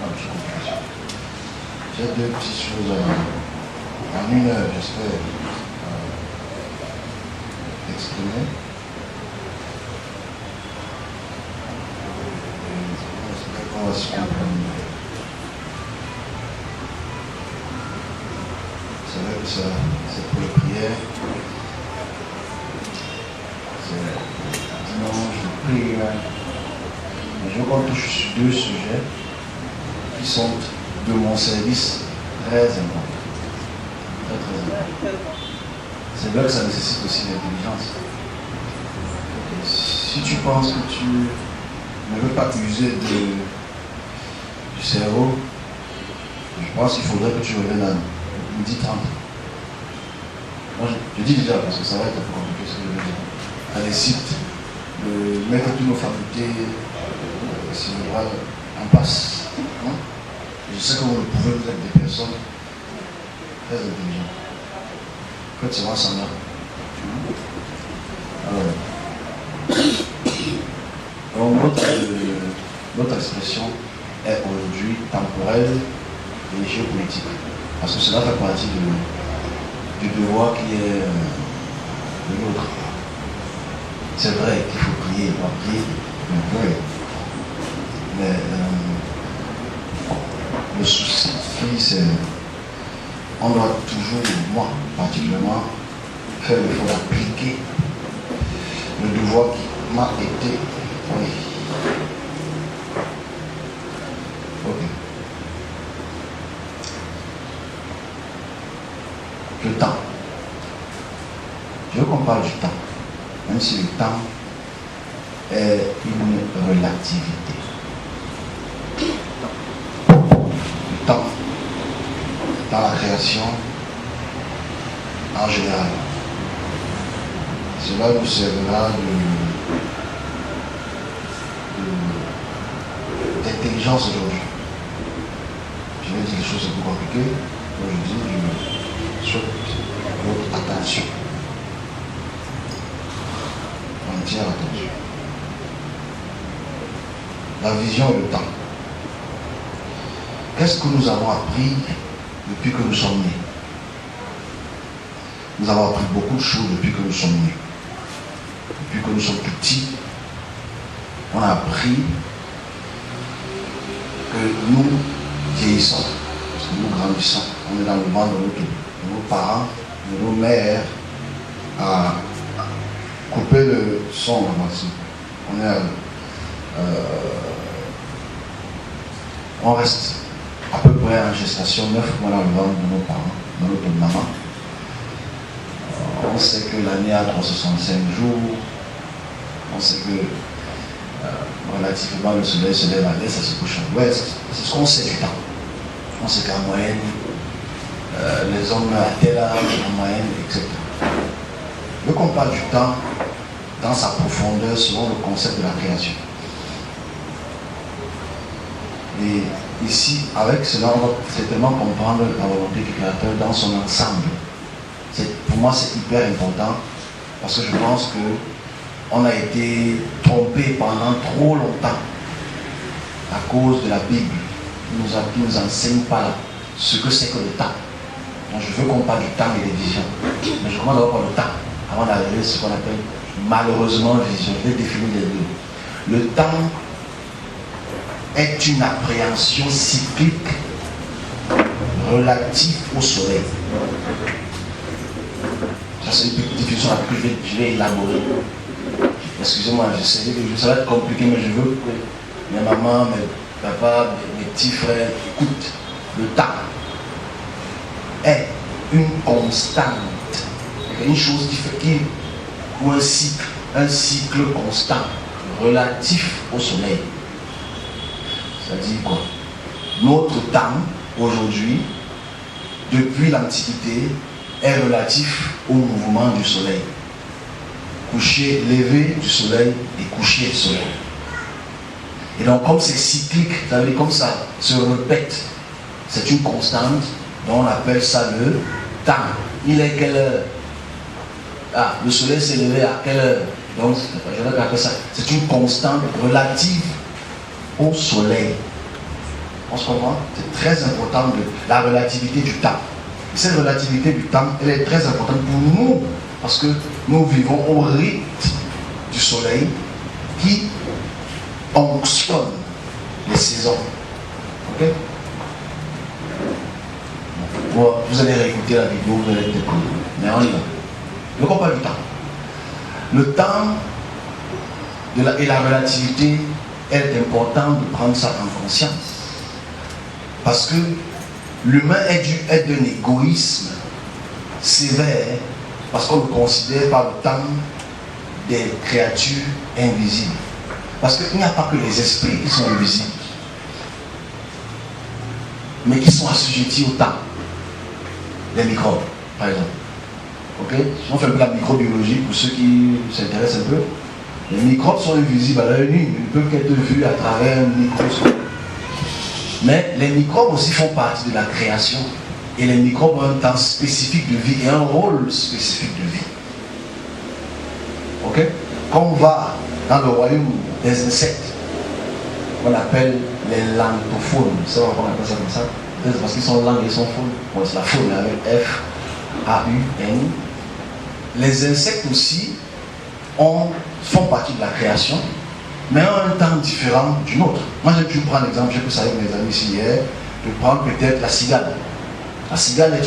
une petite conclusion. J'ai deux petites choses en une heure, j'espère, exprimer. On va se comprendre. C'est vrai que c'est pour les prières. C'est dimanche de prière. Mais je veux qu'on touche sur deux sujets qui sont de mon service très importants. Très très importants. C'est là que ça nécessite aussi l'intelligence. Si tu penses que tu ne veux pas user du cerveau, je pense qu'il faudrait que tu reviennes à 12h30. Moi, je dis déjà, parce que ça va être un peu compliqué ce que je veux dire. À les sites, de mettre toutes nos facultés cérébrales en passe. Hein? Je sais que vous pouvez, vous êtes des personnes très intelligentes. En fait, c'est moi, ça là. Alors, notre expression est aujourd'hui temporelle et géopolitique. Parce que cela fait partie du devoir qui est le nôtre. C'est vrai qu'il faut prier, on va prier, on peut. Mais le souci, c'est on doit toujours, moi particulièrement, faire l'effort d'appliquer le devoir qui m'a été donné. Ok. Le temps. Je veux qu'on parle du temps, même si le temps est une relativité. Le temps, dans la création, en général, cela nous servira d'intelligence aujourd'hui. Je vais dire des choses un peu compliquées, donc je dis, sur votre attention. Entière attention. La vision et le temps. Qu'est-ce que nous avons appris depuis que nous sommes nés? Nous avons appris beaucoup de choses depuis que nous sommes nés. Depuis que nous sommes petits, on a appris que nous vieillissons, parce que nous grandissons. On est dans le ventre de nos parents, de nos mères, à couper le son là-bas. On reste à peu près en gestation 9 mois dans le ventre de nos parents, de notre maman. On sait que l'année a 365 jours. On sait que relativement le soleil se lève à l'est, ça se couche à l'ouest. C'est ce qu'on sait du temps. On sait qu'en moyenne, les hommes à tel âge, en moyenne, etc. Le qu'on parle du temps dans sa profondeur selon le concept de la création. Et ici, avec cela, on va certainement comprendre la volonté du Créateur dans son ensemble. Pour moi, c'est hyper important parce que je pense qu'on a été trompé pendant trop longtemps à cause de la Bible qui nous enseigne pas ce que c'est que le temps. Donc je veux qu'on parle du temps et des visions. Mais je commence d'abord par le temps avant d'arriver à ce qu'on appelle malheureusement vision. Je vais définir les deux. Le temps est une appréhension cyclique relative au soleil. Ça, c'est une petite définition que je vais élaborer. Excusez-moi, je sais que ça va être compliqué, mais je veux que mes mamans, mes papas, mes petits frères écoutent. Le temps est une constante, une chose ou un cycle constant relatif au soleil. Ça dit quoi? Notre temps aujourd'hui, depuis l'Antiquité, est relatif au mouvement du soleil. Coucher, lever du soleil et coucher du soleil. Et donc comme c'est cyclique, ça veut dire comme ça se répète, c'est une constante, dont on appelle ça le temps. Il est quelle heure? Ah, le soleil s'est levé à quelle heure? Donc je vais appeler ça. C'est une constante relative au soleil. On se comprend? C'est très important de la relativité du temps. Et cette relativité du temps, elle est très importante pour nous, parce que nous vivons au rythme du soleil qui fonctionne les saisons. Ok? Bon, vous allez réécouter la vidéo, vous allez être. Mais on y va. Le combat du temps. Le temps et la relativité, elle est important de prendre ça en conscience. Parce que l'humain est d'un égoïsme sévère, parce qu'on le considère par le temps des créatures invisibles. Parce qu'il n'y a pas que les esprits qui sont invisibles, mais qui sont assujettis au temps. Les microbes, par exemple. Ok? On fait un peu la microbiologie pour ceux qui s'intéressent un peu. Les microbes sont invisibles à l'œil nu, ils ne peuvent qu'être vus à travers un microscope. Mais les microbes aussi font partie de la création. Et les microbes ont un temps spécifique de vie et un rôle spécifique de vie. Ok? Quand on va dans le royaume des insectes, on appelle les lanthophones. C'est vrai qu'on appelle ça comme ça. C'est parce qu'ils sont langues et ils sont faunes. Bon, c'est la faune avec F-A-U-N. Les insectes aussi font partie de la création, mais ont un temps différent du nôtre. Moi, j'ai pu prendre l'exemple, j'ai pu ça avec mes amis ici hier, de prendre peut-être la cigale. La cigale,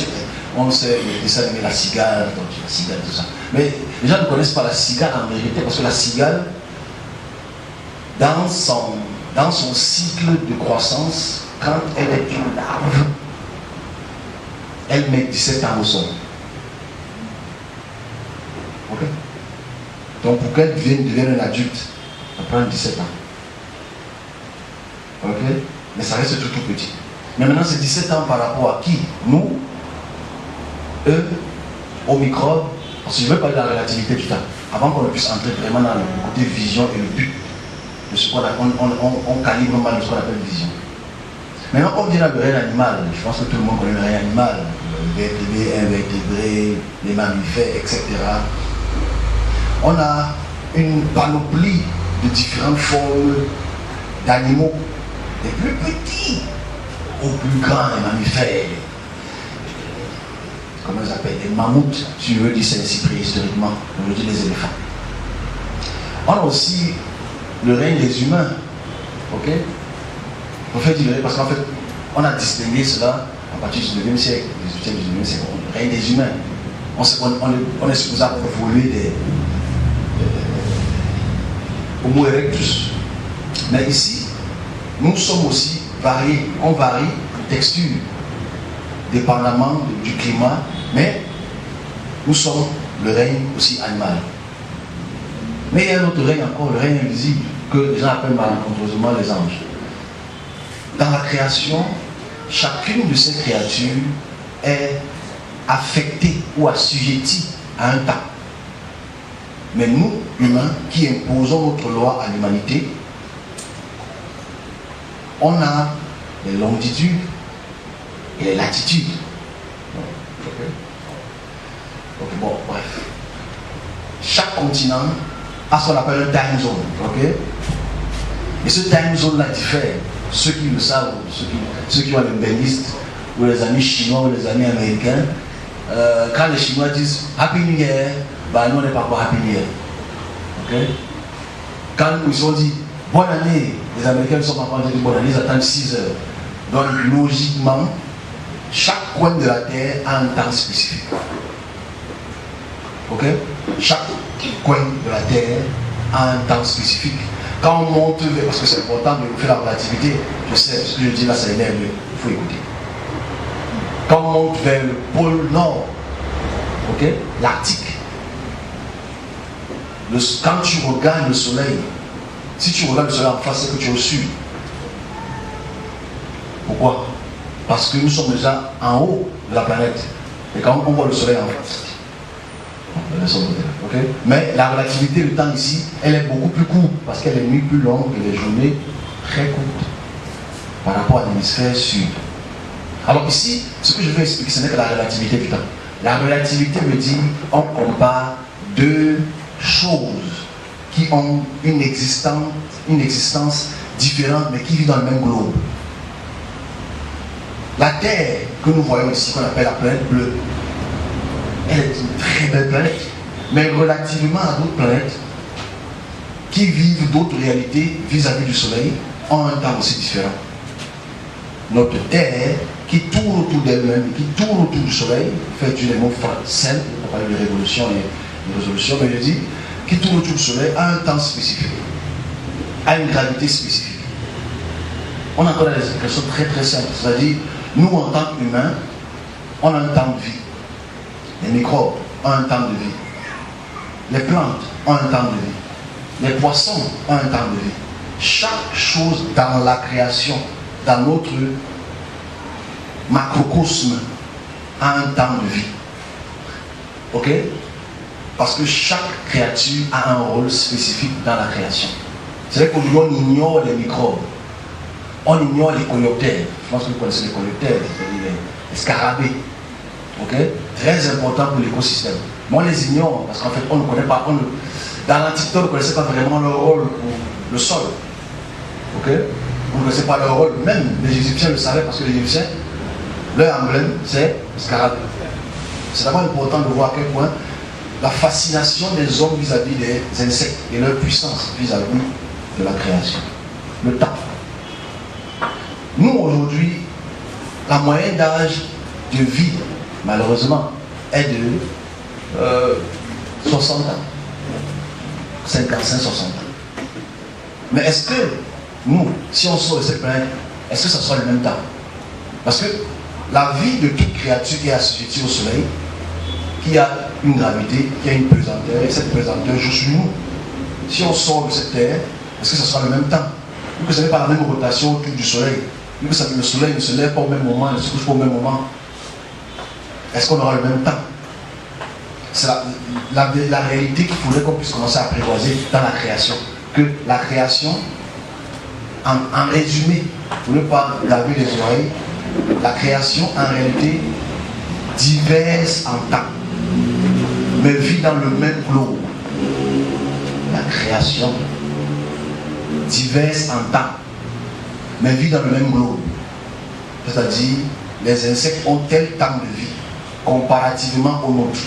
on sait le dessin animé La Cigale, tout ça. Mais les gens ne connaissent pas la cigale en vérité, parce que la cigale, dans son cycle de croissance, quand elle est une larve, elle met 17 ans au sol. Ok? Donc pour qu'elle devienne un adulte, ça prend 17 ans. Ok? Mais ça reste tout petit. Mais maintenant c'est 17 ans par rapport à qui? Nous, eux, aux microbes. Parce que je veux parler de la relativité du temps. Avant qu'on ne puisse entrer vraiment dans le côté vision et le but de ce qu'on on calibre mal de ce qu'on appelle vision. Maintenant, on vient dans le règne animal. Je pense que tout le monde connaît le règne animal. Vertébrés, invertébrés, les mammifères, etc. On a une panoplie de différentes formes d'animaux, des plus petits aux plus grands, les mammifères. Comment ils appellent? Les mammouths, si je veux dire c'est ainsi préhistoriquement, on veut dire les éléphants. On a aussi le règne des humains. Ok? On fait dire parce qu'en fait, on a distingué cela à partir du 19e siècle, 18e, 19e siècle, le règne des humains. On est supposé avoir évolué des Homo erectus. Mais ici, nous sommes aussi variés. On varie de texture, dépendamment du climat, mais nous sommes le règne aussi animal. Mais il y a un autre règne encore, le règne invisible, que les gens appellent malencontreusement les anges. Dans la création, chacune de ces créatures est affectée ou assujettie à un temps. Mais nous, humains, qui imposons notre loi à l'humanité, on a les longitudes et les latitudes. Bon, bref. Chaque continent a ce qu'on appelle un time zone. Okay? Et ce time zone-là diffère. Ceux qui le savent, ceux qui ont les bénistes, ou les amis chinois, ou les amis américains, quand les Chinois disent Happy New Year, bah nous on n'est pas encore Happy New Year. Okay? Quand ils ont dit bonne année, les Américains ne sont pas encore dit bonne année, ils attendent 6 heures. Donc logiquement, chaque coin de la Terre a un temps spécifique. Ok? Chaque coin de la Terre a un temps spécifique. Quand on monte vers, parce que c'est important de faire la relativité, je sais, ce que je dis là, ça énerve, il faut écouter. Quand on monte vers le pôle nord, ok, l'Arctique, quand tu regardes le soleil, si tu regardes le soleil en face, c'est que tu es au sud. Pourquoi? Parce que nous sommes déjà en haut de la planète. Et quand on voit le soleil en face, okay? Mais la relativité du temps ici, elle est beaucoup plus courte parce qu'elle est nuit plus longue et les journées très courtes par rapport à l'hémisphère sud. Alors ici, ce que je veux expliquer, ce n'est que la relativité du temps. La relativité veut dire on compare deux choses qui ont une existence différente mais qui vivent dans le même globe. La Terre que nous voyons ici, qu'on appelle la planète bleue, elle est une très belle planète. Mais relativement à d'autres planètes qui vivent d'autres réalités vis-à-vis du Soleil, ont un temps aussi différent. Notre Terre, qui tourne autour d'elle-même, qui tourne autour du Soleil, fait du mot simple, on parle de révolution et de résolution, mais je dis, qui tourne autour du Soleil a un temps spécifique, a une gravité spécifique. On a encore des expressions très très simples, c'est-à-dire, nous en tant qu'humains, on a un temps de vie. Les microbes ont un temps de vie. Les plantes ont un temps de vie. Les poissons ont un temps de vie. Chaque chose dans la création, dans notre macrocosme, a un temps de vie. Ok? Parce que chaque créature a un rôle spécifique dans la création. C'est vrai qu'aujourd'hui on ignore les microbes. On ignore les coléoptères. Je pense que vous connaissez les coléoptères, c'est-à-dire les scarabées. Ok? Très important pour l'écosystème. Mais on les ignore parce qu'en fait on ne connaît pas. Dans l'Antiquité, on ne connaissait pas vraiment leur rôle pour le sol. Ok? On ne connaissait pas leur rôle. Même les Égyptiens le savaient parce que les Égyptiens, leur emblème, c'est le scarabée. C'est d'abord important de voir à quel point la fascination des hommes vis-à-vis des insectes et leur puissance vis-à-vis de la création. Le temps. Nous, aujourd'hui, la moyenne d'âge de vie, malheureusement, est de 60 ans. 55, 60 ans. Mais est-ce que nous, si on sort de cette planète, est-ce que ça sera le même temps? Parce que la vie de toute créature qui est assujettie au soleil, qui a une gravité, qui a une pesanteur, et cette pesanteur joue sur nous. Si on sort de cette terre, est-ce que ça sera le même temps? Ou que ce n'est pas la même rotation autour du soleil? Ou que le soleil ne se lève pas au même moment, ne se couche pas au même moment? Est-ce qu'on aura le même temps? C'est la réalité qu'il faudrait qu'on puisse commencer à apprivoiser dans la création. Que la création, en résumé, pour ne pas laver les oreilles, la création en réalité diverse en temps, mais vit dans le même globe. La création diverse en temps, mais vit dans le même globe. C'est-à-dire, les insectes ont tel temps de vie comparativement au nôtre.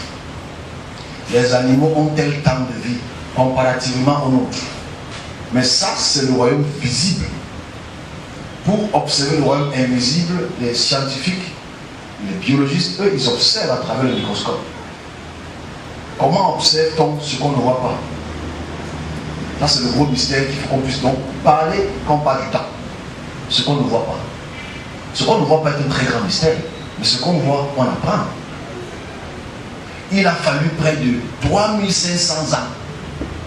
Les animaux ont tel temps de vie comparativement au nôtre. Mais ça, c'est le royaume visible. Pour observer le royaume invisible, les scientifiques, les biologistes, eux, ils observent à travers le microscope. Comment observe-t-on ce qu'on ne voit pas? Ça, c'est le gros mystère qu'il faut qu'on puisse donc parler quand on parle du temps. Ce qu'on ne voit pas. Ce qu'on ne voit pas est un très grand mystère, mais ce qu'on voit, on apprend. Il a fallu près de 3500 ans.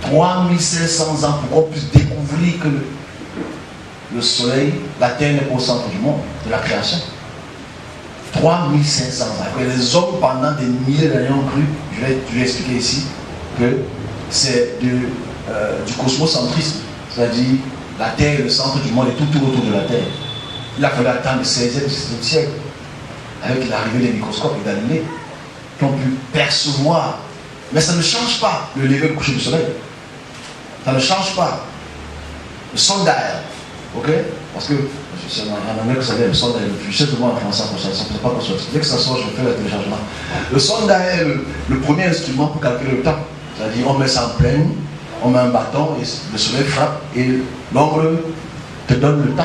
3500 ans pour qu'on puisse découvrir que le soleil, la terre n'est pas au centre du monde, de la création. 3500 ans. Que les hommes pendant des milliers d'années ont cru, je vais expliquer ici, que c'est du cosmocentrisme. C'est-à-dire, la terre est le centre du monde et tout tourne autour de la terre. Il a fallu attendre le 16e, 17e siècle, avec l'arrivée des microscopes et d'animés, qui ont pu percevoir. Mais ça ne change pas le lever et le coucher du soleil. Ça ne change pas. Le sondage, ok? Parce que, c'est en anglais que ça vient, le sondage, je sais comment en français, ça ne peut pas qu'on soit. Dès que ça sort, je fais le téléchargement. Le sondage est le premier instrument pour calculer le temps. C'est-à-dire, on met ça en pleine, on met un bâton, et le soleil frappe, et l'ombre te donne le temps.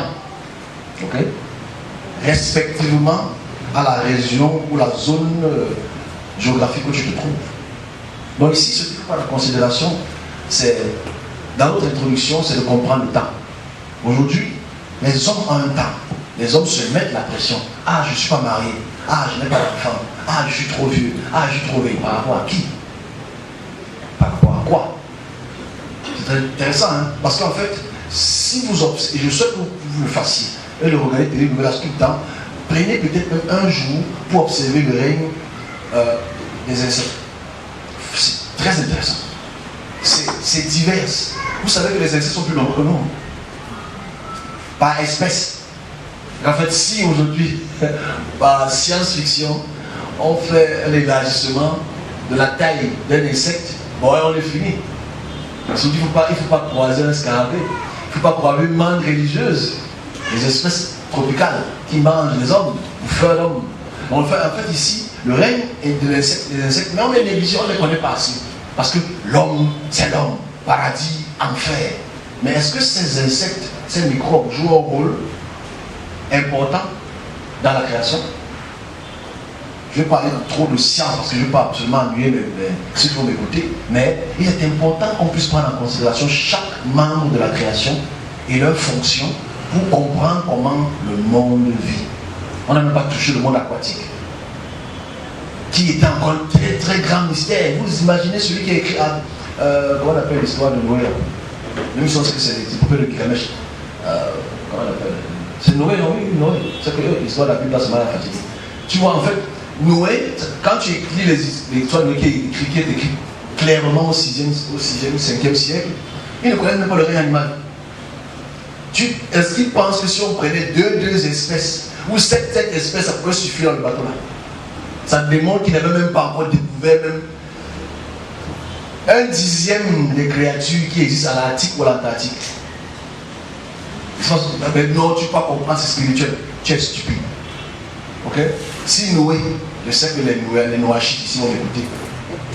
Ok? Respectivement à la région ou la zone géographique où tu te trouves. Donc ici, ce qu'il faut prendre en considération, c'est, dans notre introduction, c'est de comprendre le temps. Aujourd'hui, les hommes ont un temps. Les hommes se mettent la pression. Ah, je ne suis pas marié. Ah, je n'ai pas d'enfant. Ah, je suis trop vieux. Ah, je suis trop vieille. Par rapport à qui? Par rapport à quoi? C'est très intéressant, hein? Parce qu'en fait, si vous observez, et je souhaite que vous le fassiez, et le regardez télé, vous verrez tout le temps, prenez peut-être même un jour pour observer le règne des insectes. C'est très intéressant. C'est divers. Vous savez que les insectes sont plus nombreux que nous. Par espèce. En fait, si aujourd'hui, par science-fiction, on fait un élargissement de la taille d'un insecte, bon, on est fini. Parce qu'il ne faut pas croiser un scarabée. Il ne faut pas croiser une manne religieuse. Les espèces tropicales qui mangent les hommes, bouffeurs d'hommes. En fait, ici, le règne est de l'insecte, des insectes, mais on les néglige, on ne les connaît pas assez. Parce que l'homme, c'est l'homme, paradis, enfer. Mais est-ce que ces insectes, ces microbes jouent un rôle important dans la création? Je ne vais pas parler trop de science parce que je ne veux pas absolument ennuyer ceux qui vont m'écouter, mais il est important qu'on puisse prendre en considération chaque membre de la création et leur fonction pour comprendre comment le monde vit. On n'a même pas touché le monde aquatique, qui était encore un très très grand mystère. Vous imaginez celui qui a écrit, comment on appelle l'histoire de Noé? Même si on sait que c'est des poupées de Gilgamesh. Comment on appelle? C'est Noé, non? Oui, Noé. C'est que l'histoire de la Bible, là, c'est mal fatigué. Tu vois, en fait, Noé, quand tu lis l'histoire de Noé qui est écrit clairement au 6e, 5e siècle, il ne connaît même pas le règne animal. Est-ce qu'il pense que si on prenait deux espèces, ou sept espèces, ça pourrait suffire dans le bateau là? Ça démontre qu'il n'avait même pas encore découvert même 1/10 des créatures qui existent à l'Arctique ou à l'Antarctique. Non, tu ne peux pas comprendre, c'est spirituel. Tu es stupide. Ok? Si Noé, je sais que les Noachites ici vont m'écouter.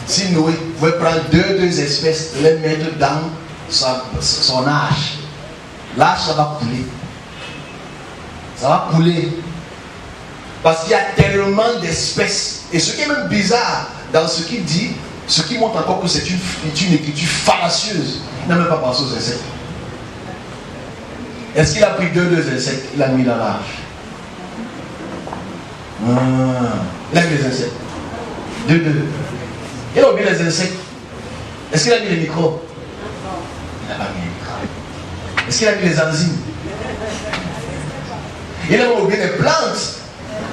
Si Noé pouvait prendre deux espèces, les mettre dans son arche, l'arche, ça va couler. Ça va couler. Parce qu'il y a tellement d'espèces. Et ce qui est même bizarre dans ce qu'il dit, ce qui montre encore que c'est une écriture fallacieuse. Il n'a même pas pensé aux insectes. Est-ce qu'il a pris deux insectes? Il a mis dans l'arche. Il a mis les insectes. Deux. Il a oublié les insectes. Est-ce qu'il a mis les microbes? Il n'a pas mis les microbes. Est-ce qu'il a mis les enzymes? Il a oublié les plantes.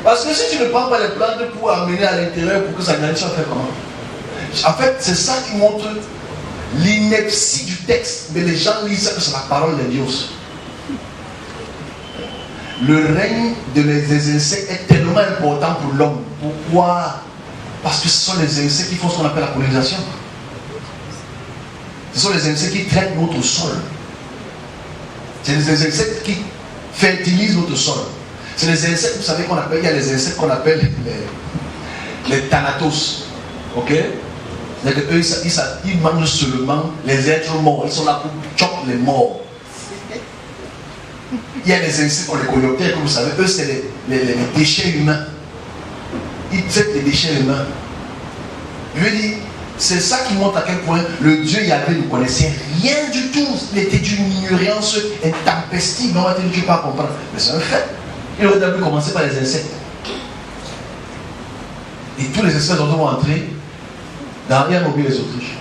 Parce que si tu ne prends pas les plantes pour amener à l'intérieur pour que ça grandisse, tu vas faire comment? En fait, c'est ça qui montre l'ineptie du texte. Mais les gens lisent ça que c'est la parole de Dieu. Le règne des insectes est tellement important pour l'homme. Pourquoi? Parce que ce sont les insectes qui font ce qu'on appelle la pollinisation. Ce sont les insectes qui traitent notre sol. C'est les insectes qui fertilisent notre sol. C'est les insectes, vous savez qu'on appelle, il y a les insectes qu'on appelle les thanatos. Ok? C'est-à-dire qu'eux, ils mangent seulement les êtres morts. Ils sont là pour choper les morts. Il y a les insectes, on les coléoptères, comme vous savez, eux c'est les déchets humains. Ils traitent les déchets humains. Je veux dire, c'est ça qui montre à quel point le Dieu Yahvé ne connaissait rien du tout. Il était d'une ignorance intempestive. On va dire que tu ne peux pas comprendre. Mais c'est un fait. Il aurait d'abord commencer par les insectes. Et tous les espèces vont entrer dans rien oublié les Autriches.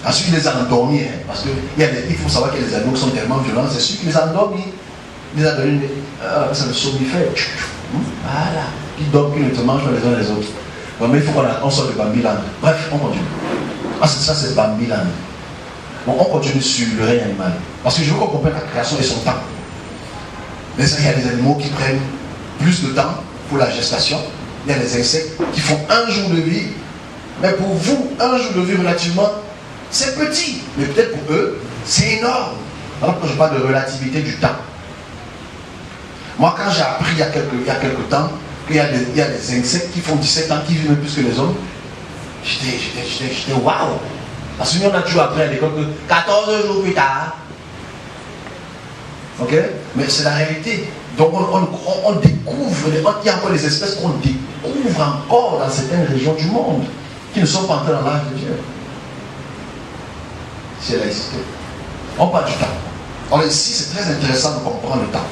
Ensuite, il les a endormis, hein, parce qu'il faut savoir que les animaux sont tellement violents, c'est sûr qu'il les a endormis. Il les a donné ça le somnifère. Voilà. Ils dorment, ils ne te mangent pas les uns les autres. Bon, mais il faut qu'on sorte de Bambiland. Bref, on continue. Ça, c'est Bambiland. Bon, on continue sur le règne animal. Parce que je veux qu'on comprenne la création et son temps. Mais ça, il y a des animaux qui prennent plus de temps pour la gestation. Il y a des insectes qui font un jour de vie. Mais pour vous, un jour de vie relativement, c'est petit. Mais peut-être pour eux, c'est énorme. Alors que je parle de relativité du temps. Moi, quand j'ai appris il y a quelques temps qu'il y a des insectes qui font 17 ans, qui vivent plus que les hommes, j'étais waouh. Parce que nous, on a toujours appris à l'école que 14 jours plus tard. Ok? Mais c'est la réalité. Donc on découvre, il y a encore des espèces qu'on découvre encore dans certaines régions du monde qui ne sont pas entrées dans l'âge de Dieu. Si elle a existé. On parle du temps. Alors ici, c'est très intéressant de comprendre le temps.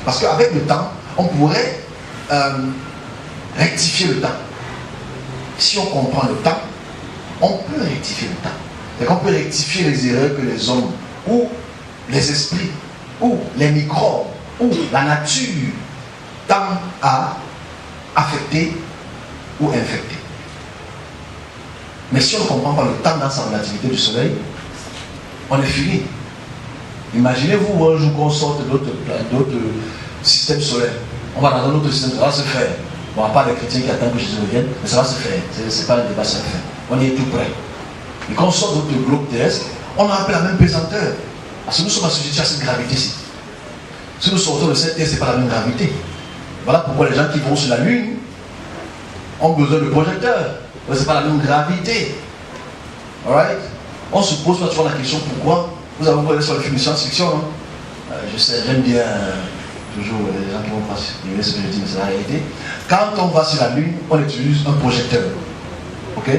Parce qu'avec le temps, on pourrait rectifier le temps. Si on comprend le temps, on peut rectifier le temps. C'est-à-dire qu'on peut rectifier les erreurs que les hommes, ou les esprits, ou les microbes, ou la nature tendent à affecter ou infecter. Mais si on ne comprend pas le temps dans sa relativité du soleil, on est fini. Imaginez-vous un jour qu'on sorte d'autres systèmes solaires. On va dans un autre système, ça va se faire. Bon, à part les chrétiens qui attendent que Jésus revienne, mais ça va se faire. C'est pas un débat, ça va se faire. On y est tout près. Et quand on sort d'autres globes terrestres, on a un peu la même pesanteur. Parce que nous sommes associés à cette gravité-ci. Si nous sortons de cette terre, ce n'est pas la même gravité. Voilà pourquoi les gens qui vont sur la Lune ont besoin de projecteurs. Ce n'est pas la même gravité. Alright? On se pose souvent la question pourquoi. Vous avez regardé sur le film de science-fiction, hein? Je sais, j'aime bien toujours les gens qui vont pas suivre ce que je dis, mais c'est la réalité. Quand on va sur la Lune, on utilise un projecteur. Ok?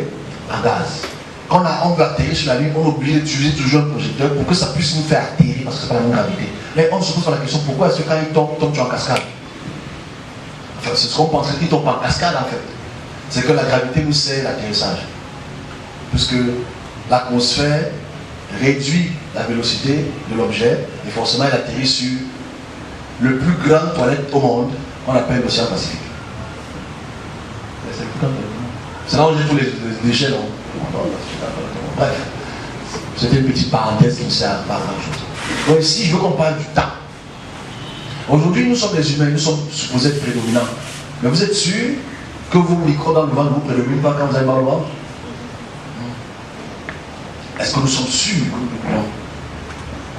En gaz. Quand on veut atterrir sur la Lune, on est obligé d'utiliser toujours un projecteur pour que ça puisse nous faire atterrir parce que ce n'est pas la même gravité. Mais on se pose la question pourquoi est-ce que quand il tombe tu es en cascade? Enfin, c'est ce qu'on penserait qu'il tombe en cascade en fait. C'est que la gravité nous sert l'atterrissage. Puisque l'atmosphère réduit la vélocité de l'objet et forcément il atterrit sur le plus grand toilette au monde qu'on appelle l'océan Pacifique. C'est là où j'ai tous les déchets. Non? Bref, c'était une petite parenthèse qui ne sert pas à grand chose. Donc ici, je veux qu'on parle du temps. Aujourd'hui, nous sommes les humains, nous sommes supposés être prédominants. Mais vous êtes sûr que vos microbes dans le ventre ne vous prédominent pas quand vous avez mal au ventre? Est-ce que nous sommes sûrs? Non.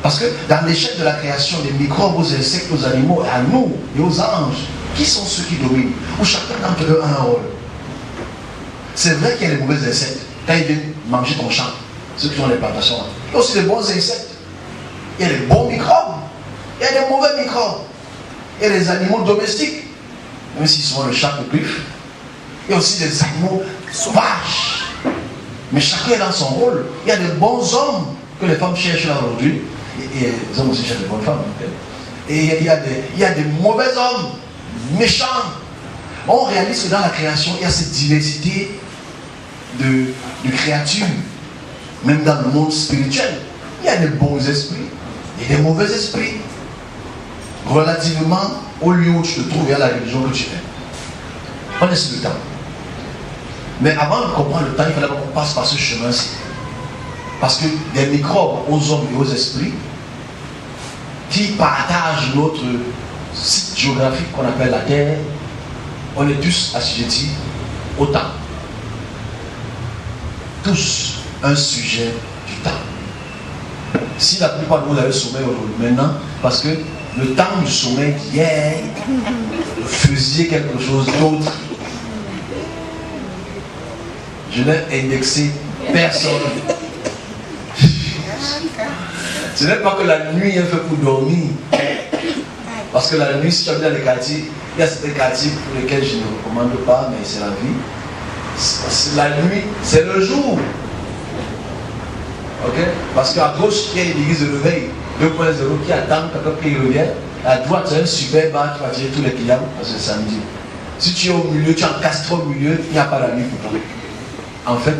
Parce que dans l'échelle de la création des microbes, aux insectes, aux animaux, à nous et aux anges, qui sont ceux qui dominent? Où chacun d'entre eux a un rôle. C'est vrai qu'il y a les mauvais insectes. Quand ils viennent manger ton champ, ceux qui ont les plantations, il y a aussi des bons insectes. Il y a des bons microbes. Il y a des mauvais microbes. Il y a des animaux domestiques, même s'ils sont le chat de griffe. Il y a aussi des animaux sauvages. Mais chacun est dans son rôle. Il y a des bons hommes que les femmes cherchent là aujourd'hui. Et les hommes aussi cherchent des bonnes femmes. Et il y a des mauvais hommes, méchants. On réalise que dans la création, il y a cette diversité de créatures. Même dans le monde spirituel, il y a des bons esprits et des mauvais esprits. Relativement au lieu où tu te trouves et à la religion que tu fais. On est sur le temps. Mais avant de comprendre le temps, il fallait qu'on passe par ce chemin-ci. Parce que des microbes aux hommes et aux esprits qui partagent notre site géographique qu'on appelle la Terre, on est tous assujettis au temps. Tous un sujet du temps. Si la plupart de vous avez le sommeil aujourd'hui, maintenant, parce que le temps du sommeil d'hier, vous faisiez quelque chose d'autre. Je n'ai indexé personne. Ce n'est pas que la nuit est faite pour dormir. Parce que la nuit, si tu habites dans les quartiers, il y a certains quartiers pour lesquels je ne recommande pas, mais c'est la vie. La nuit, c'est le jour. Ok? Parce qu'à gauche, il y a une église de réveil 2.0 qui attend quelqu'un qui revient. À droite, c'est un super bar qui va tirer tous les clients parce que c'est samedi. Si tu es au milieu, tu es encastré au milieu, il n'y a pas la nuit pour toi. En fait,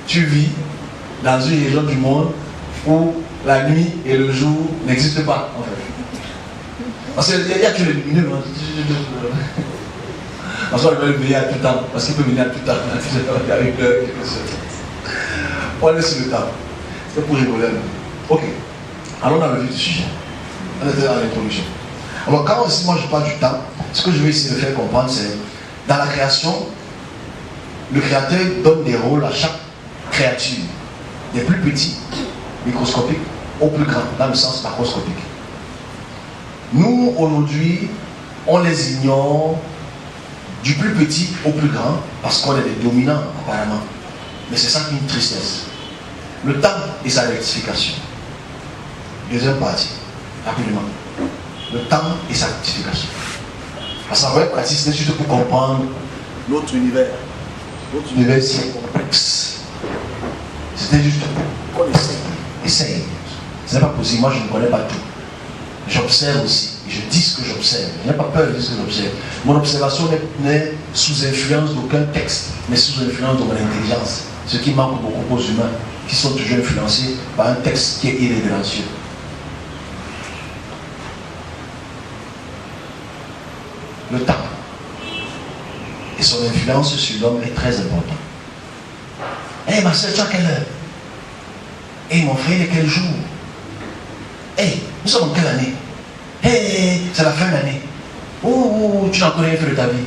tu vis dans une région du monde où la nuit et le jour n'existent pas, en fait. Parce qu'il y a que les lumineux. Parce qu'on veut venir à tout temps. Parce qu'il peut venir à tout temps. Avec on est sur le temps. C'est pour rigoler. Ok. Allons dans le vif du sujet. On était dans l'introduction. Alors, quand aussi moi je parle du temps, ce que je vais essayer de faire comprendre, c'est dans la création, le créateur donne des rôles à chaque créature, des plus petits, microscopiques, au plus grand, dans le sens macroscopique. Nous, aujourd'hui, on les ignore du plus petit au plus grand, parce qu'on est des dominants, apparemment. Mais c'est ça qui est une tristesse. Le temps et sa rectification. Deuxième partie, rapidement. Le temps et sa rectification. Parce que la vraie pratique, c'est juste pour comprendre notre univers. Notre univers, c'est complexe. C'était juste pour qu'on essaye. Ce n'est pas possible. Moi, je ne connais pas tout. J'observe aussi. Et je dis ce que j'observe. Je n'ai pas peur de dire ce que j'observe. Mon observation n'est sous influence d'aucun texte, mais sous influence de mon intelligence. Ce qui manque beaucoup aux humains, qui sont toujours influencés par un texte qui est irrévérencieux. Le temps et son influence sur l'homme est très important. Hé, ma soeur, tu as quelle heure? Hé, mon frère, il est quel jour? Hé, nous sommes en quelle année? Hé, c'est la fin de l'année. Oh, tu n'as encore rien fait de ta vie.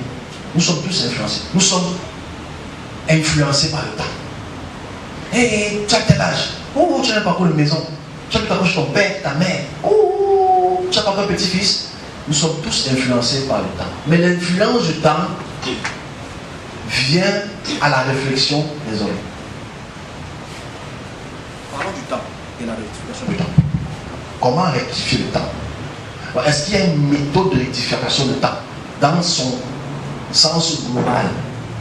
Nous sommes tous influencés. Nous sommes influencés par le temps. Hé, tu as quel âge? Oh, tu n'as pas encore de maison. Tu habites encore chez ton père, ta mère. Oh, tu as pas un petit-fils, nous sommes tous influencés par le temps. Mais l'influence du temps vient à la réflexion des hommes. Parlons du temps et la rectification du temps. Comment rectifier le temps? Est-ce qu'il y a une méthode de rectification du temps dans son sens global?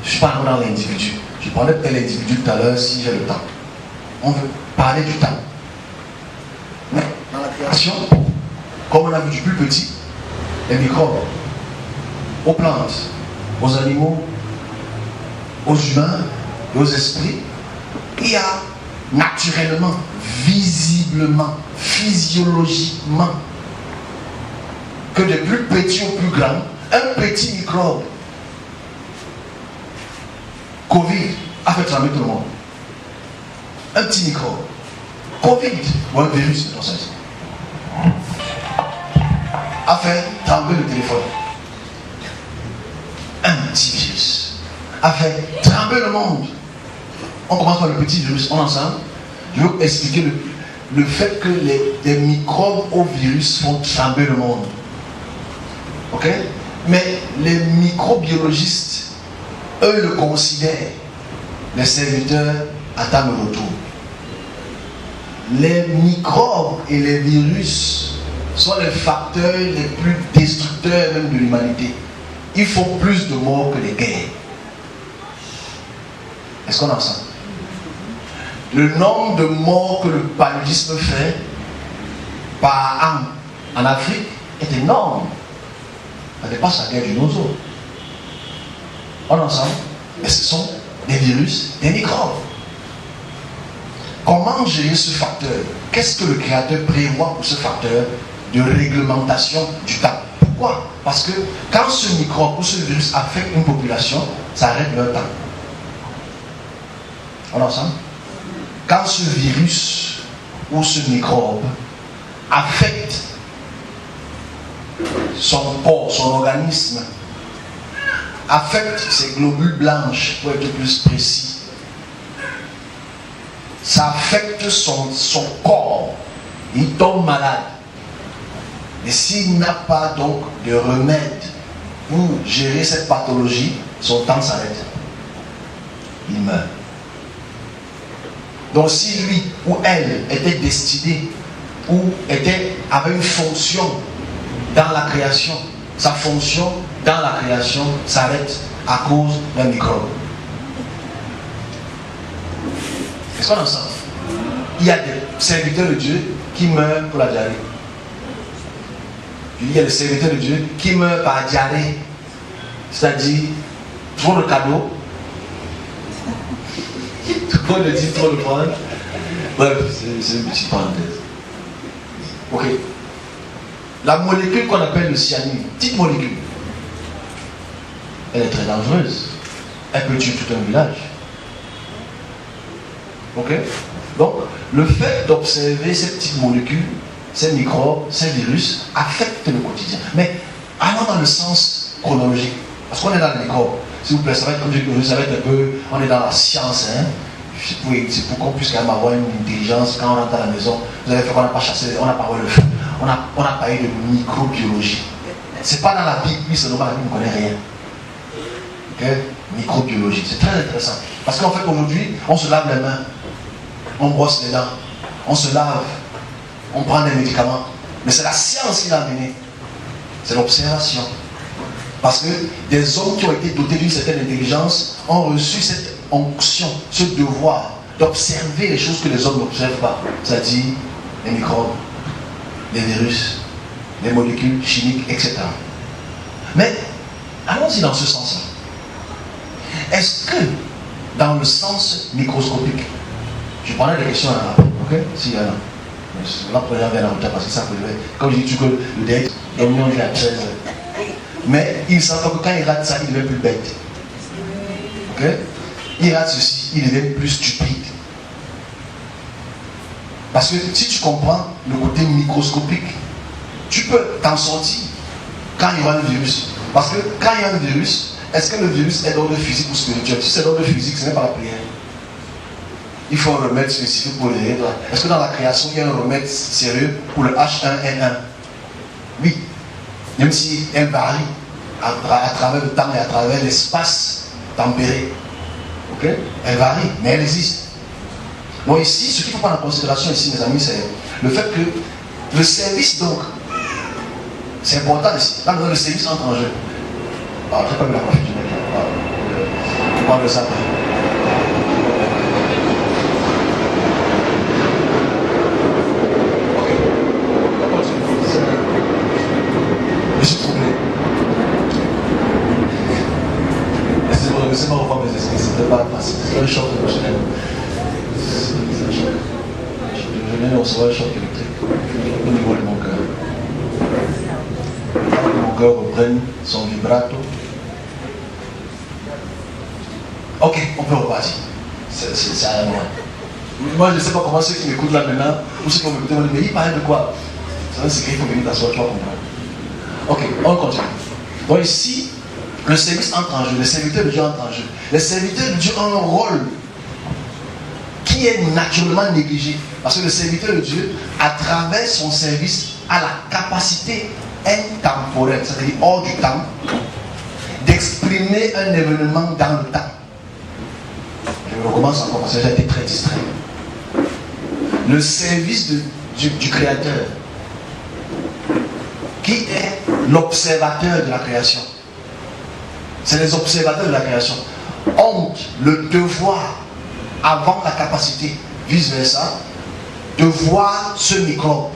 Je parle dans l'individu. Je parlais de l'individu tout à l'heure si j'ai le temps. On veut parler du temps. Mais dans la création, comme on a vu du plus petit, les microbes, aux plantes, aux animaux, aux humains et aux esprits, il y a naturellement, visiblement, physiologiquement, que de plus petit au plus grand, un petit microbe, Covid, a fait trembler tout le monde. Un petit microbe, Covid, ou un virus, dans ce sens, a fait trembler le téléphone. Un petit virus a fait trembler le monde. On commence par le petit virus, on ensemble. Je vais vous expliquer le fait que les microbes au virus font trembler le monde. Ok? Mais les microbiologistes, eux le considèrent les serviteurs à table retour. Les microbes et les virus sont les facteurs les plus destructeurs même de l'humanité. Ils font plus de morts que les guerres. Est-ce qu'on en sent? Le nombre de morts que le paludisme fait par an en Afrique est énorme. Ça dépasse la guerre du nozo. On en sent? Mais ce sont des virus, des microbes. Comment gérer ce facteur? Qu'est-ce que le Créateur prévoit pour ce facteur de réglementation du temps? Pourquoi? Parce que quand ce microbe ou ce virus affecte une population, ça arrête leur temps. On est ensemble? Quand ce virus ou ce microbe affecte son corps, son organisme, affecte ses globules blanches, pour être plus précis, ça affecte son corps, il tombe malade. Et s'il n'a pas donc de remède pour gérer cette pathologie, son temps s'arrête. Il meurt. Donc si lui ou elle était destiné ou avait une fonction dans la création, sa fonction dans la création s'arrête à cause d'un microbe. Est-ce qu'on en sent? Il y a des serviteurs de Dieu qui meurent pour la diarrhée. Il y a des serviteurs de Dieu qui meurent par diarrhée. C'est-à-dire, trop de cadeaux. Trop de dire, trop de prendre. Bref, c'est une petite parenthèse. Ok. La molécule qu'on appelle le cyanure, petite molécule, elle est très dangereuse. Elle peut tuer tout un village. Ok? Donc, le fait d'observer ces petites molécules, ces microbes, ces virus, affectent le quotidien. Mais allons dans le sens chronologique. Parce qu'on est dans les microbes. S'il vous plaît, ça va être comme ça va être un peu. On est dans la science, hein? C'est pour qu'on puisse quand même avoir une intelligence quand on rentre à la maison. Vous avez fait qu'on n'a pas chassé, on n'a pas parlé le feu. On a parlé de microbiologie. C'est pas dans la Bible, oui, c'est normal, on ne connaît rien. Ok? Microbiologie, c'est très intéressant. Parce qu'en fait, aujourd'hui, on se lave les mains, on brosse les dents, on se lave, on prend des médicaments. Mais c'est la science qui l'a amené. C'est l'observation. Parce que des hommes qui ont été dotés d'une certaine intelligence ont reçu cette onction, ce devoir d'observer les choses que les hommes n'observent pas. C'est-à-dire les microbes, les virus, les molécules chimiques, etc. Mais allons-y dans ce sens-là. Est-ce que dans le sens microscopique, je prendrai des questions à la ok? S'il y en a. La première vers la route parce que ça peut être. Comme je dis, que le date, l'oignon est à 13. Mais il s'entend que quand il rate ça, il devient plus bête. Ok? Il rate ceci, il devient plus stupide. Parce que si tu comprends le côté microscopique, tu peux t'en sortir quand il y aura un virus. Parce que quand il y a un virus, est-ce que le virus est d'ordre physique ou spirituel? Si c'est d'ordre physique, ce n'est pas la prière. Il faut un remède spécifique pour les règles. Est-ce que dans la création, il y a un remède sérieux pour le H1N1? même si elle varie à travers le temps et à travers l'espace tempéré. Ok? Elle varie, mais elle existe. Donc ici, ce qu'il faut prendre en considération ici, mes amis, c'est le fait que le service, donc, c'est important ici. Quand le service entre en jeu. Alors, je n'ai pas vu la prochaine. On parle de ça. Je suis troublé. Laissez-moi reprendre mes esprits. C'était pas facile. C'était un choc émotionnel. Je viens de recevoir un choc électrique au niveau de mon cœur. Mon cœur reprenne son vibrato. Ok, on peut repartir. C'est à moi. Moi, je ne sais pas comment ceux qui m'écoutent là maintenant, ou ceux qui vont m'écouter vont dire, mais il parlait de quoi? C'est qu'il faut venir t'asseoir, tu vas comprendre. Ok, on continue. Donc ici, le service entre en jeu, les serviteurs de Dieu entrent en jeu. Les serviteurs de Dieu ont un rôle qui est naturellement négligé. Parce que le serviteur de Dieu, à travers son service, a la capacité intemporelle, c'est-à-dire hors du temps, d'exprimer un événement dans le temps. Je recommence encore parce que j'ai été très distrait. Le service du Créateur, qui est l'observateur de la création. C'est les observateurs de la création. Ont le devoir, avant la capacité, vice-versa, de voir ce microbe,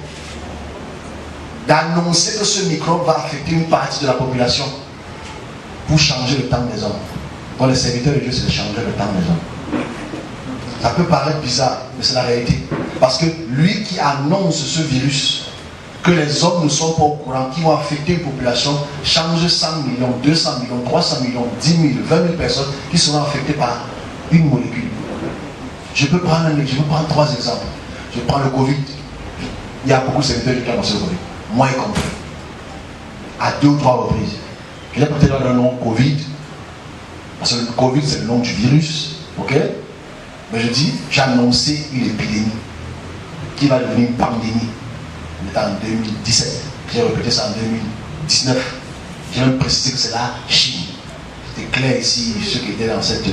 d'annoncer que ce microbe va affecter une partie de la population pour changer le temps des hommes. Pour les serviteurs de Dieu, c'est de changer le temps des hommes. Ça peut paraître bizarre, mais c'est la réalité. Parce que lui qui annonce ce virus, que les hommes ne sont pas au courant, qui vont affecter une population, change 100 millions, 200 millions, 300 millions, 10 000, 20 000 personnes qui seront affectées par une molécule. Je peux prendre trois exemples. Je prends le Covid. Il y a beaucoup de serviteurs qui ont annoncé le Covid. Moi y compris. À 2 ou 3 reprises. Je n'ai peut-être pas le nom Covid. Parce que le Covid, c'est le nom du virus. Ok? Mais je dis, j'ai annoncé une épidémie qui va devenir une pandémie. On est en 2017. J'ai répété ça en 2019. J'ai même précisé que c'est la Chine. C'était clair ici, ceux qui étaient dans cette...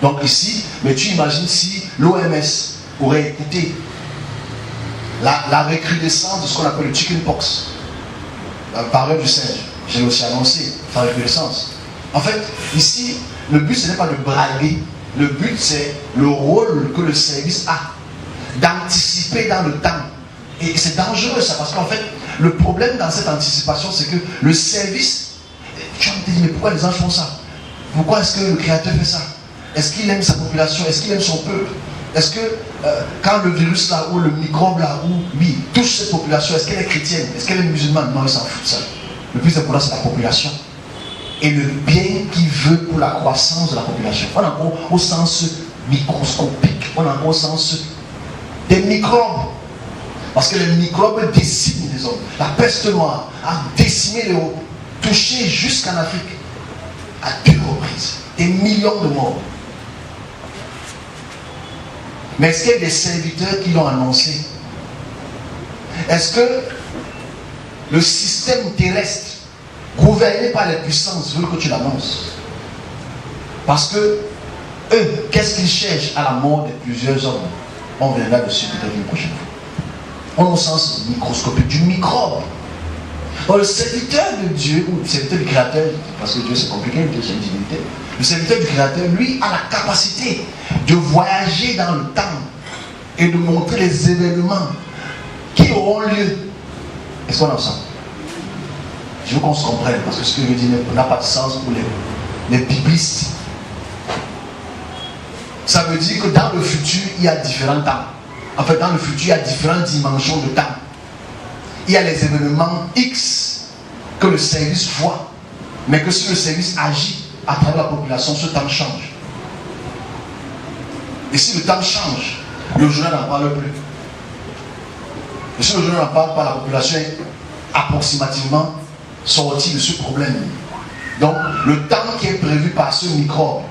Donc ici, mais tu imagines si l'OMS aurait écouté la recrudescence de ce qu'on appelle le chickenpox, la parole du singe. J'ai aussi annoncé sa recrudescence. En fait, ici, le but ce n'est pas de braguer. Le but c'est le rôle que le service a d'anticiper dans le temps. Et c'est dangereux ça, parce qu'en fait, le problème dans cette anticipation, c'est que le service, tu vas me dire, mais pourquoi les anges font ça? Pourquoi est-ce que le Créateur fait ça? Est-ce qu'il aime sa population? Est-ce qu'il aime son peuple? Est-ce que quand le virus là, ou le microbe là, ou lui, touche cette population, est-ce qu'elle est chrétienne? Est-ce qu'elle est musulmane? Non, il s'en fout de ça. Le plus important, c'est la population. Et le bien qu'il veut pour la croissance de la population. On est encore au sens microscopique. On est encore au sens des microbes. Parce que les microbes déciment les hommes. La peste noire a décimé les hauts, touché jusqu'en Afrique à 2 reprises. Des millions de morts. Mais est-ce qu'il y a des serviteurs qui l'ont annoncé? Est-ce que le système terrestre, gouverné par les puissances, veut que tu l'annonces? Parce que eux, qu'est-ce qu'ils cherchent à la mort de plusieurs hommes? On viendra dessus peut-être une prochaine fois. On au sens microscopique du microbe. Donc, le serviteur de Dieu, ou le serviteur du Créateur, parce que Dieu c'est compliqué, Dieu c'est une divinité, le serviteur du Créateur, lui, a la capacité de voyager dans le temps et de montrer les événements qui auront lieu. Est-ce qu'on est ensemble? Je veux qu'on se comprenne, parce que ce que je dis n'a pas de sens pour les biblistes. Ça veut dire que dans le futur, il y a différents temps. En fait, dans le futur, il y a différentes dimensions de temps. Il y a les événements X que le service voit, mais que si le service agit à travers la population, ce temps change. Et si le temps change, le journal n'en parle plus. Et si le journal n'en parle pas, la population est approximativement sortie de ce problème. Donc, le temps qui est prévu par ce microbe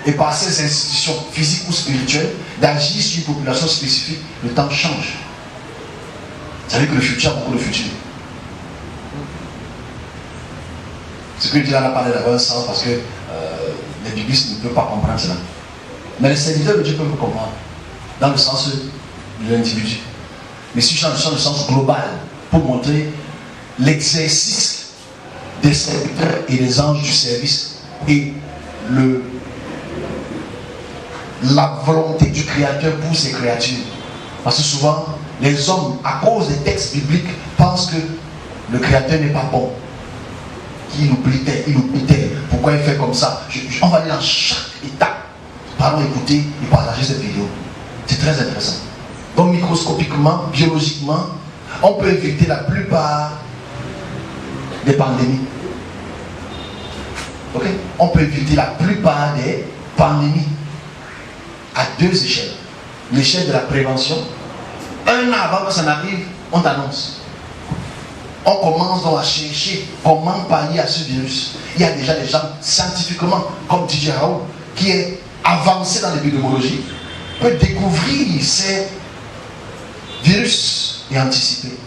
et par ces institutions physiques ou spirituelles d'agir sur une population spécifique, le temps change. Vous savez que le futur a beaucoup de futur. Ce que Dieu en a parlé d'avoir un sens parce que les biblistes ne peuvent pas comprendre cela. Mais les serviteurs de Dieu peuvent comprendre dans le sens de l'individu. Mais si je change dans le sens global pour montrer l'exercice des serviteurs et des anges du service et la volonté du Créateur pour ses créatures. Parce que souvent, les hommes, à cause des textes bibliques, pensent que le Créateur n'est pas bon. Qu'il nous plaît. Pourquoi il fait comme ça? On va aller dans chaque étape. Pardon, écouter et partager cette vidéo. C'est très intéressant. Donc, microscopiquement, biologiquement, on peut éviter la plupart des pandémies. Ok? On peut éviter la plupart des pandémies à deux échelles. L'échelle de la prévention. Un an avant que ça n'arrive, on t'annonce. On commence donc à chercher comment pallier à ce virus. Il y a déjà des gens scientifiquement, comme Didier Raoult, qui est avancé dans l'épidémiologie, peut découvrir ces virus et anticiper.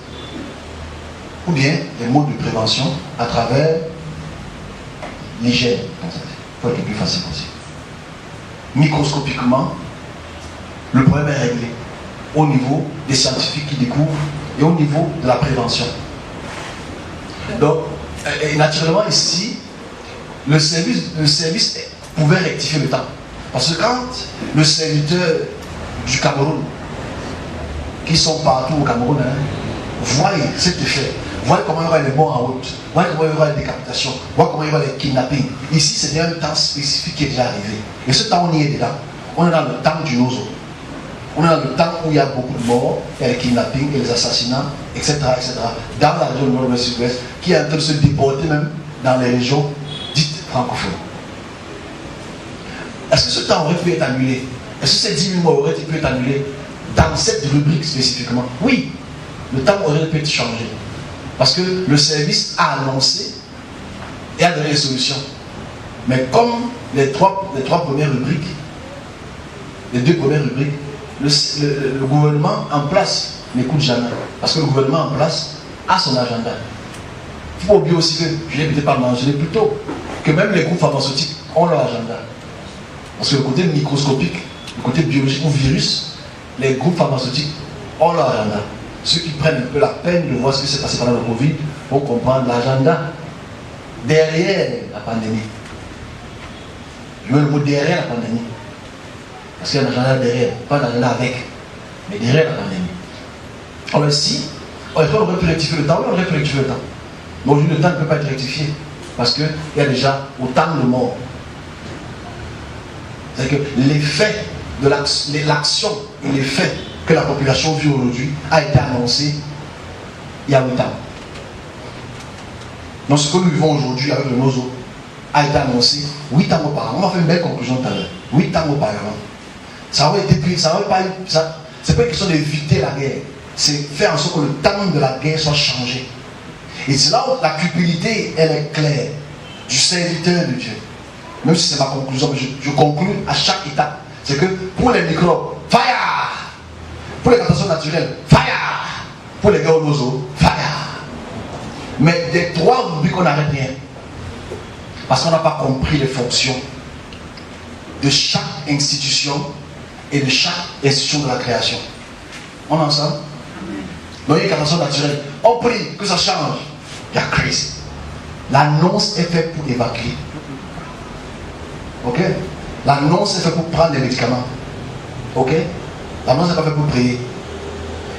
Ou bien les modes de prévention à travers l'hygiène. Il faut être le plus facile possible. Microscopiquement, le problème est réglé au niveau des scientifiques qui découvrent et au niveau de la prévention. Donc, naturellement ici, le service pouvait rectifier le temps. Parce que quand le serviteur du Cameroun, qui sont partout au Cameroun, voient cet effet, voient comment il y aura les morts en route, voient comment il y aura les décapitations, voient comment il y aura les kidnappings. Ici, c'est un temps spécifique qui est déjà arrivé. Et ce temps, on y est dedans. On est dans le temps du nozo. On est dans le temps où il y a beaucoup de morts, il y a les kidnappings et les assassinats, etc. Dans la région nord-ouest sud-ouest, qui est en train de se déporter même dans les régions dites francophones. Est-ce que ce temps aurait pu être annulé? Est-ce que ces 10 000 morts auraient pu être annulés dans cette rubrique spécifiquement? Oui, le temps aurait pu être changé. Parce que le service a annoncé et a donné les solutions. Mais comme les trois premières rubriques, les deux premières rubriques, le gouvernement en place n'écoute jamais. Parce que le gouvernement en place a son agenda. Il ne faut pas oublier aussi que, je n'ai peut-être pas mentionné plus tôt, que même les groupes pharmaceutiques ont leur agenda. Parce que le côté microscopique, le côté biologique ou virus, les groupes pharmaceutiques ont leur agenda. Ceux qui prennent un peu la peine de voir ce qui s'est passé pendant le Covid vont comprendre l'agenda derrière la pandémie. Je mets le mot derrière la pandémie. Parce qu'il y a un agenda derrière, pas un agenda avec, mais derrière la pandémie. Alors si, on aurait pu rectifier le temps, on aurait pu rectifier le temps. Mais aujourd'hui, le temps ne peut pas être rectifié. Parce qu'il y a déjà autant de morts. C'est-à-dire que l'effet de l'action et l'effet que la population vit aujourd'hui a été annoncé il y a 8 ans. Donc ce que nous vivons aujourd'hui avec le NOZO a été annoncé 8 ans auparavant. On m'a fait une belle conclusion tout à l'heure. 8 ans auparavant. Ça aurait été pris, ça aurait pas eu. C'est pas une question d'éviter la guerre. C'est faire en sorte que le temps de la guerre soit changé. Et c'est là où la cupidité, elle est claire, du serviteur de Dieu. Même si c'est ma conclusion, mais je conclue à chaque étape. C'est que pour les microbes, fire! Pour les catastrophes naturelles, fire! Pour les gars au nozo, fire! Mais des trois rubriques, on n'arrête rien. Parce qu'on n'a pas compris les fonctions de chaque institution et de chaque institution de la création. On est ensemble? Donc il y a une catastrophe naturelle. On prie que ça change. Il y a crise. L'annonce est faite pour évacuer. Ok? L'annonce est faite pour prendre des médicaments. Ok? L'annonce n'est pas faite pour prier.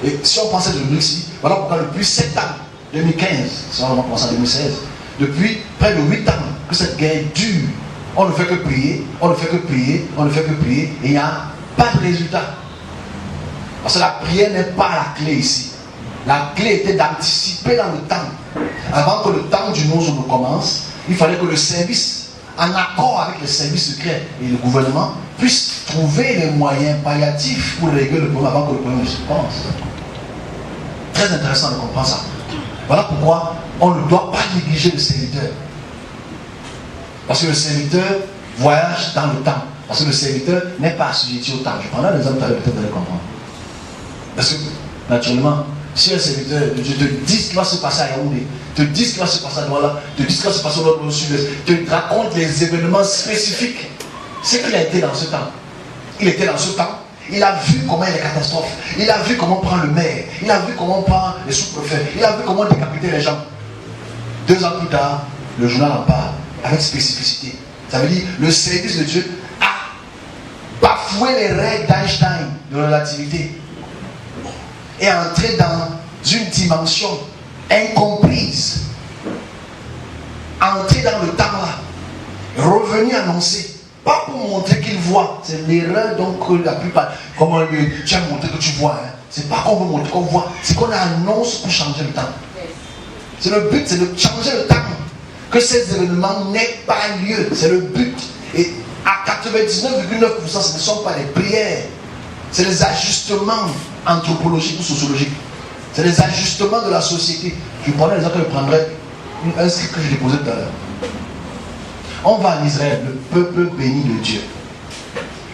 Et si on pense à cette rubrique-ci, voilà pourquoi depuis 7 ans, 2015, si on commence en 2016, depuis près de 8 ans que cette guerre dure, on ne fait que prier, on ne fait que prier, on ne fait que prier, et il n'y a pas de résultat. Parce que la prière n'est pas la clé ici. La clé était d'anticiper dans le temps. Avant que le temps du nozo ne commence, il fallait que le service, en accord avec les services secrets et le gouvernement, puisse trouver les moyens palliatifs pour régler le problème avant que le problème ne se pense. Très intéressant de comprendre ça. Voilà pourquoi on ne doit pas négliger le serviteur. Parce que le serviteur voyage dans le temps. Parce que le serviteur n'est pas assujetti au temps. Je prendrai un exemple tout à l'heure, peut-être vous allez comprendre. Parce que, naturellement, Si un serviteur de Dieu te dit ce qui va se passer à Yaoundé, te dit ce qui va se passer à Douala, te dit ce qui va se passer au nord au sud-est, te raconte les événements spécifiques, c'est qu'il a été dans ce temps. Il était dans ce temps, il a vu comment il y a des catastrophes, il a vu comment on prend le maire, il a vu comment on prend les sous-préfets, il a vu comment décapiter les gens. 2 ans plus tard, le journal en parle avec spécificité. Ça veut dire le service de Dieu a bafoué les règles d'Einstein de relativité et entré dans une dimension incomprise, entré dans le temps là, revenu annoncer. Pas pour montrer qu'il voit, c'est l'erreur donc la plupart. Comment lui, tu as montré que tu vois, hein. C'est pas qu'on veut montrer qu'on voit, c'est qu'on annonce pour changer le temps. C'est le but, c'est de changer le temps. Que ces événements n'aient pas lieu, c'est le but. Et à 99,9%, ce ne sont pas les prières, c'est les ajustements anthropologiques ou sociologiques. C'est les ajustements de la société. Je prendrai l'exemple que je prendrai, un script que je déposais tout à l'heure. On va en Israël, le peuple béni de Dieu.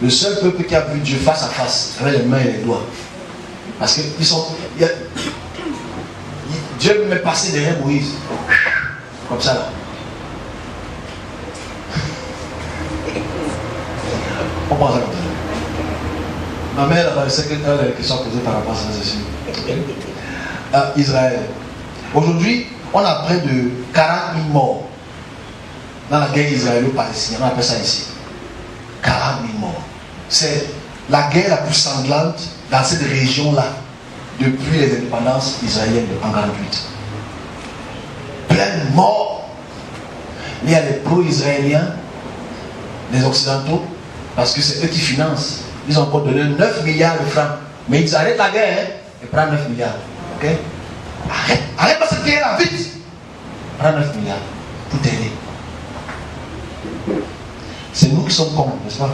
Le seul peuple qui a vu Dieu face à face, avec les mains et les doigts. Parce que Dieu m'est passé derrière Moïse. Comme ça là. On pense à comme ça. Ma mère a sait qu'elle a des questions posées par rapport à ça. Israël. Aujourd'hui, on a près de 40 000 morts. Dans la guerre israélo-palestinienne, on appelle ça ici 40 000 morts. C'est la guerre la plus sanglante dans cette région-là depuis les indépendances israéliennes en 1948. Plein de morts. Il y a les pro-israéliens, les occidentaux, parce que c'est eux qui financent. Ils ont encore donné 9 milliards de francs. Mais ils arrêtent la guerre, hein, et prennent 9 milliards. Ok? Arrête pas cette guerre-là, vite! Prends 9 milliards pour t'aider. C'est nous qui sommes cons, n'est-ce pas?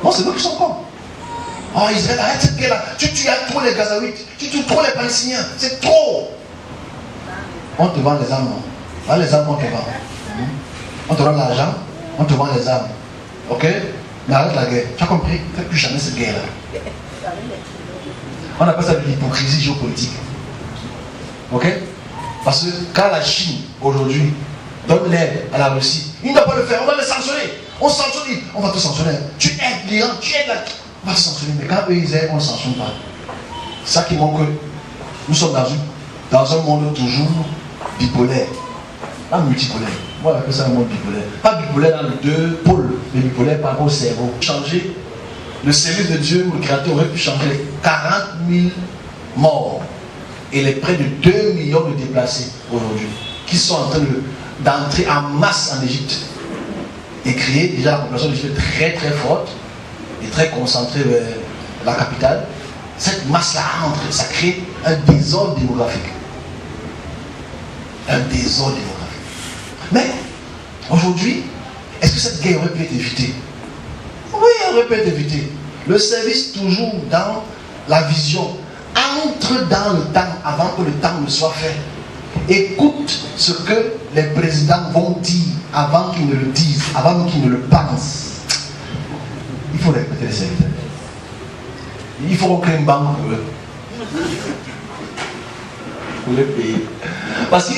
Non, c'est nous qui sommes cons. Oh Israël, arrête cette guerre-là. Tu tues trop les Gazaouites, tu tues trop les Palestiniens. C'est trop. On te vend les armes. Hein? Les armes, on te vend. On te donne l'argent, on te vend les armes. Ok? Mais arrête la guerre. Tu as compris? Fais plus jamais cette guerre-là. On appelle ça de l'hypocrisie géopolitique. Ok? Parce que quand la Chine, aujourd'hui, donne l'aide à la Russie, il ne doit pas le faire, on va le sanctionner. On sanctionne, on va te sanctionner. Tu aides l'Iran, tu aides la... On va te sanctionner, mais quand eux ils aident, on ne sanctionne pas. C'est ça qui montre que nous sommes dans un monde toujours bipolaire. Pas multipolaire. Moi j'appelle ça un monde bipolaire. Pas bipolaire dans les deux pôles, mais bipolaire par rapport au cerveau. Changer, le service de Dieu ou le Créateur aurait pu changer 40 000 morts et les près de 2 millions de déplacés aujourd'hui qui sont en train d'entrer en masse en Égypte et créer déjà la population d'Égypte très très forte et très concentrée vers la capitale. Cette masse-là entre, ça crée un désordre démographique. Un désordre démographique. Mais aujourd'hui, est-ce que cette guerre aurait pu être évitée? Oui, elle aurait pu être évitée. Le service toujours dans la vision entre dans le temps avant que le temps ne soit fait. Écoute ce que les présidents vont dire avant qu'ils ne le disent, avant qu'ils ne le pensent. Il faut répéter les serviteurs. Il faut qu'on crée une banque pour eux. Pour les payer. Parce que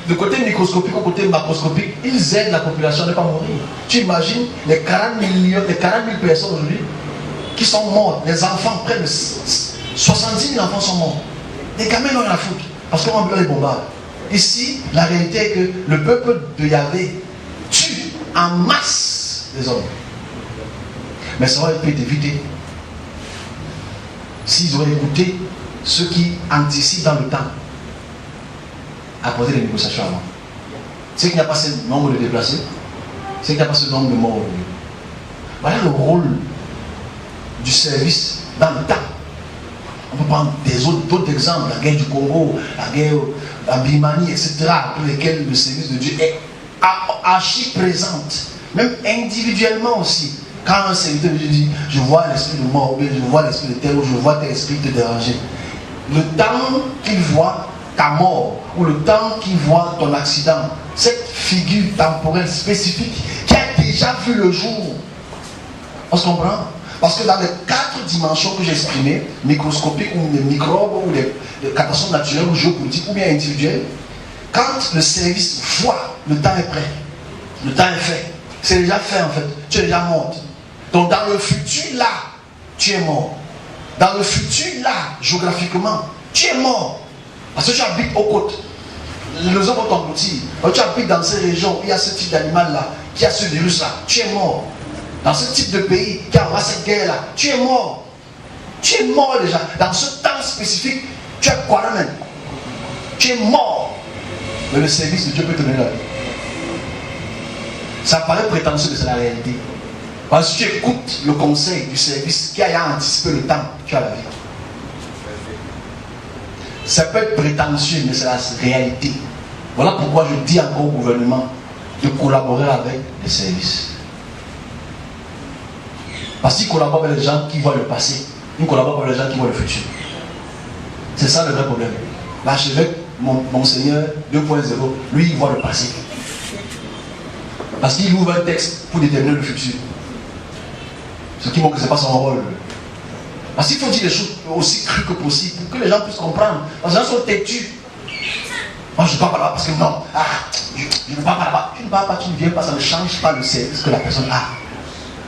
de côté microscopique au côté macroscopique, ils aident la population à ne pas mourir. Tu imagines les 40 000 personnes aujourd'hui qui sont mortes, les enfants, près de 70 000 enfants sont morts. Les gamins n'ont rien à foutre parce qu'on va les bombarder. Ici, la réalité est que le peuple de Yahvé tue en masse les hommes. Mais ça aurait pu être évité s'ils auraient écouté ceux qui anticipent dans le temps à poser les négociations avant. C'est qu'il n'y a pas ce nombre de déplacés, c'est qu'il n'y a pas ce nombre de morts aujourd'hui. Voilà le rôle du service dans le temps. On peut prendre d'autres exemples, la guerre du Congo, la guerre en Birmanie, etc., pour lesquels le service de Dieu est archi présente, même individuellement aussi. Quand un serviteur de Dieu dit, je vois l'esprit de mort, je vois l'esprit de terre, ou je vois tel esprit te déranger. Le temps qu'il voit ta mort, ou le temps qu'il voit ton accident, cette figure temporelle spécifique qui a déjà vu le jour, on se comprend? Parce que dans les 4 dimensions que j'ai exprimées, microscopiques ou les microbes ou les catastrophes naturelles ou géopolitiques ou bien individuelles, quand le service voit, le temps est prêt, le temps est fait, c'est déjà fait en fait, tu es déjà mort. Donc dans le futur là, tu es mort. Dans le futur là, géographiquement, tu es mort. Parce que tu habites aux côtes. Les hommes vont t'engloutir. Tu habites dans ces régions où il y a ce type d'animal là, qui a ce virus là, tu es mort. Dans ce type de pays qui a cette guerre là, tu es mort. Tu es mort déjà. Dans ce temps spécifique, tu es quoi là même? Tu es mort. Mais le service de Dieu peut te donner la vie. Ça paraît prétentieux, mais c'est la réalité. Parce que tu écoutes le conseil du service qui a anticipé le temps, tu as la vie. Ça peut être prétentieux, mais c'est la réalité. Voilà pourquoi je dis encore au gouvernement de collaborer avec les services. Parce qu'ils collaborent avec les gens qui voient le passé. Ils collaborent avec les gens qui voient le futur. C'est ça le vrai problème. L'archevêque, Monseigneur 2.0, lui il voit le passé. Parce qu'il ouvre un texte pour déterminer le futur. Ce qui montre que ce n'est pas son rôle. Parce qu'il faut dire les choses aussi crues que possible pour que les gens puissent comprendre. Parce que les gens sont têtus. Moi je ne pars pas là-bas parce que non. Je ne pars pas là-bas. Tu ne pars pas, tu ne viens pas, ça ne change pas le service que la personne a.